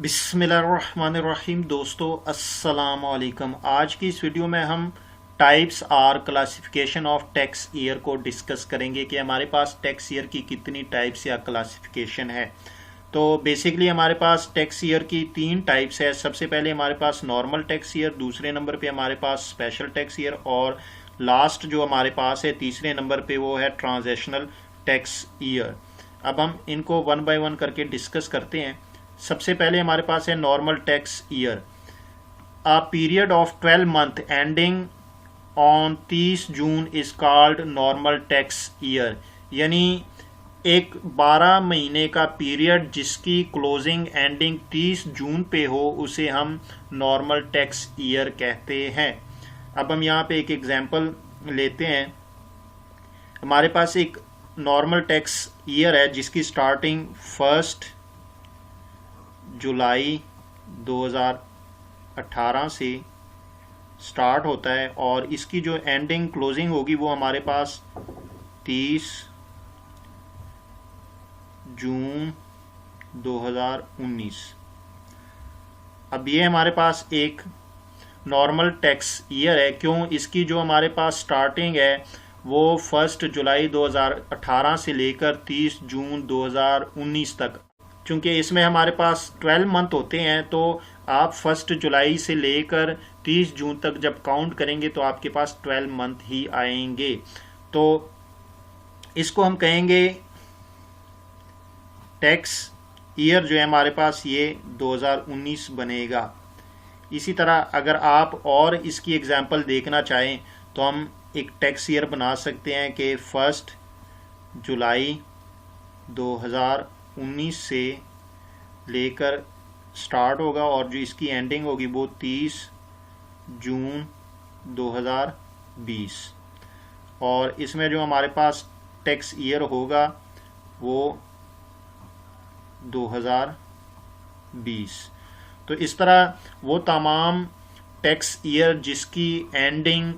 बिस्मिल्लाहिर्रहमानिर्रहीम। दोस्तों अस्सलाम वालेकुम। आज की इस वीडियो में हम टाइप्स और क्लासिफिकेशन ऑफ टैक्स ईयर को डिस्कस करेंगे कि हमारे पास टैक्स ईयर की कितनी टाइप्स या क्लासिफिकेशन है। तो बेसिकली हमारे पास टैक्स ईयर की तीन टाइप्स है। सबसे पहले हमारे पास नॉर्मल टैक्स ईयर, दूसरे नंबर पे हमारे पास स्पेशल टैक्स ईयर और लास्ट जो हमारे पास है तीसरे नंबर पे वो है ट्रांजैक्शनल टैक्स ईयर। अब हम इनको वन बाय वन करके डिस्कस करते हैं। सबसे पहले हमारे पास है normal tax year. A period of 12 month ending on 30 June is called normal tax year. यानी एक 12 महीने का पीरियड जिसकी क्लोजिंग एंडिंग 30 जून पे हो उसे हम नॉर्मल टैक्स ईयर कहते हैं। अब हम यहाँ पे एक एग्जांपल लेते हैं। हमारे पास एक नॉर्मल टैक्स ईयर है जिसकी स्टार्टिंग 1 जुलाई 2018 से स्टार्ट होता है और इसकी जो एंडिंग क्लोजिंग होगी वो हमारे पास 30 जून 2019। अब ये हमारे पास एक नॉर्मल टैक्स ईयर है। क्यों? इसकी जो हमारे पास स्टार्टिंग है वो 1 जुलाई 2018 से लेकर 30 जून 2019 तक। चूंकि इसमें हमारे पास 12 मंथ होते हैं तो आप 1 जुलाई से लेकर 30 जून तक जब काउंट करेंगे तो आपके पास 12 मंथ ही आएंगे। तो इसको हम कहेंगे टैक्स ईयर जो है हमारे पास ये 2019 बनेगा। इसी तरह अगर आप और इसकी एग्जांपल देखना चाहें तो हम एक टैक्स ईयर बना सकते हैं कि 1 जुलाई 2019 से लेकर स्टार्ट होगा और जो इसकी एंडिंग होगी वो 30 जून 2020। और इसमें जो हमारे पास टैक्स ईयर होगा वो 2020। तो इस तरह वो तमाम टैक्स ईयर जिसकी एंडिंग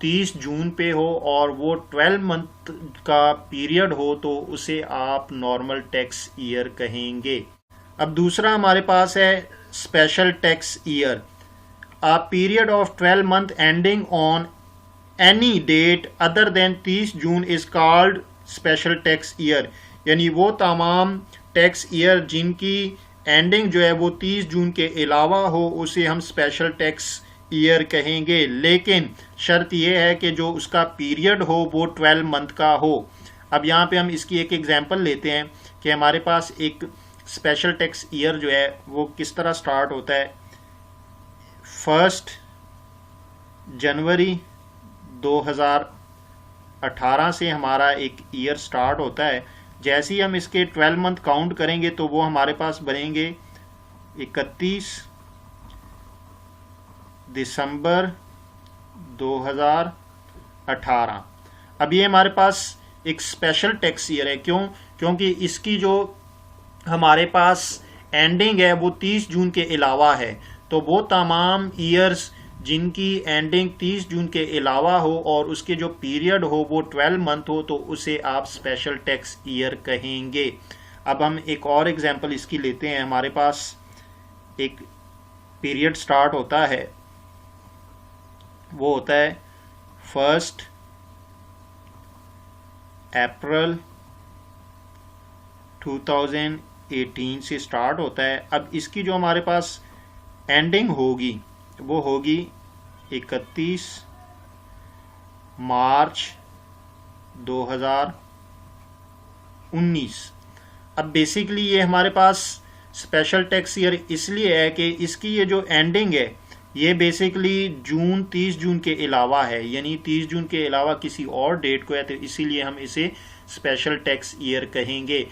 30 जून पे हो और वो 12 मंथ का पीरियड हो तो उसे आप नॉर्मल टैक्स ईयर कहेंगे। अब दूसरा हमारे पास है special tax year. A period of 12 month ending on any date other than 30 June is called special tax year. यानी वो तमाम टैक्स ईयर जिनकी एंडिंग जो है वो 30 जून के अलावा हो उसे हम स्पेशल टैक्स ईयर कहेंगे। लेकिन शर्त यह है कि जो उसका पीरियड हो वो 12 मंथ का हो। अब यहाँ पे हम इसकी एक एग्जांपल लेते हैं कि हमारे पास एक स्पेशल टैक्स ईयर जो है वो किस तरह स्टार्ट होता है। 1 जनवरी 2018 से हमारा एक ईयर स्टार्ट होता है। जैसे ही हम इसके 12 मंथ काउंट करेंगे तो वो हमारे पास बनेंगे 31 दिसंबर 2018। अब ये हमारे पास एक स्पेशल टैक्स ईयर है। क्यों? क्योंकि इसकी जो हमारे पास एंडिंग है वो 30 जून के अलावा है। तो वो तमाम ईयर्स जिनकी एंडिंग 30 जून के अलावा हो और उसके जो पीरियड हो वो 12 मंथ हो तो उसे आप स्पेशल टैक्स ईयर कहेंगे। अब हम एक और एग्जांपल इसकी लेते हैं। हमारे पास एक पीरियड स्टार्ट होता है, वो होता है 1 अप्रैल 2018 से स्टार्ट होता है। अब इसकी जो हमारे पास एंडिंग होगी वो होगी 31 मार्च 2019। अब बेसिकली ये हमारे पास स्पेशल टैक्स ईयर इसलिए है कि इसकी ये जो एंडिंग है ये बेसिकली 30 जून के अलावा है। यानी 30 जून के अलावा किसी और डेट को है तो इसीलिए हम इसे स्पेशल टैक्स ईयर कहेंगे।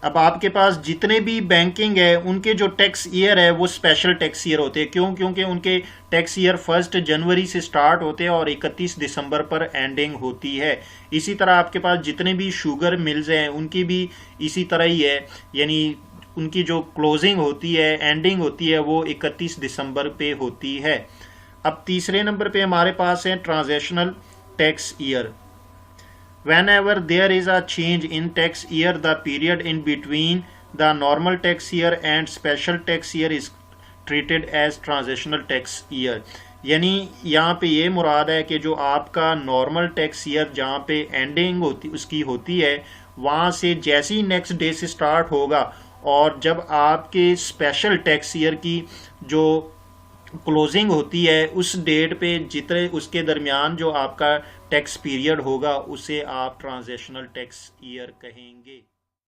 अब आपके पास जितने भी बैंकिंग है उनके जो टैक्स ईयर है वो स्पेशल टैक्स ईयर होते हैं। क्यों? क्योंकि उनके टैक्स ईयर 1 जनवरी से स्टार्ट होते हैं और 31 दिसंबर पर एंडिंग होती है। इसी तरह आपके पास जितने भी शुगर मिल्स हैं उनकी भी इसी तरह ही है। यानी उनकी जो क्लोजिंग होती है, एंडिंग होती है वो 31 दिसंबर पे होती है। अब तीसरे नंबर पे हमारे पास है transactional tax year. Whenever there is a change in tax year, the period in between the normal tax year and special tax year is treated as transitional tax year. यानी यहाँ पे ये मुराद है कि जो आपका नॉर्मल टैक्स ईयर जहाँ पे एंडिंग होती उसकी होती है, वहाँ से जैसे ही नेक्स्ट डे से स्टार्ट होगा, और जब आपके स्पेशल टैक्स ईयर की जो क्लोजिंग होती है उस डेट पे जितने उसके दरमियान जो आपका टैक्स पीरियड होगा उसे आप ट्रांजिशनल टैक्स ईयर कहेंगे।